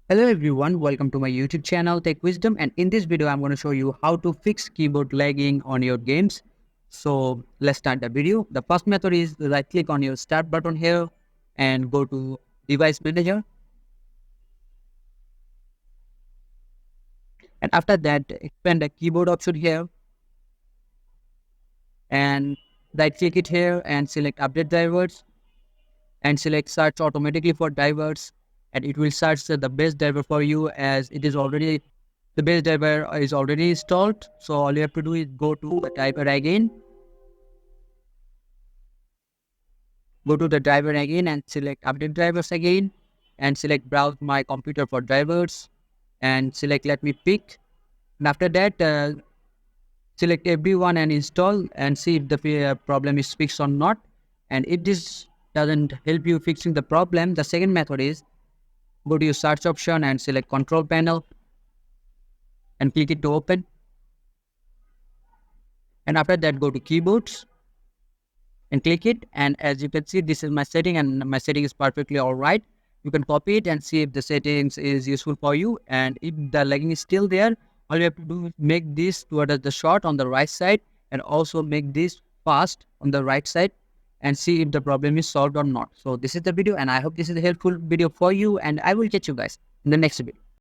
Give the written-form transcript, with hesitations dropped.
Hello everyone, welcome to my YouTube channel Tech Wisdom, and in this video I'm going to show you how to fix keyboard lagging on your games. So let's start the video. The first method is right click on your start button here and go to device manager, and after that expand the keyboard option here and right click it here and select update drivers and select search automatically for drivers, and it will search the best driver for you as it is already the base driver is already installed. So all you have to do is go to the driver again, go to the driver again and select update drivers again and select browse my computer for drivers and select let me pick, and after that select everyone and install and see if the problem is fixed or not. And if this doesn't help you fixing the problem, the second method is go to your search option and select control panel and click it to open, and after that go to keyboards and click it, and as you can see this is my setting and my setting is perfectly all right. You can copy it and see if the settings is useful for you, and if the lagging is still there, all you have to do is make this towards the short on the right side and also make this fast on the right side and see if the problem is solved or not. So this is the video and I hope this is a helpful video for you, and I will catch you guys in the next video.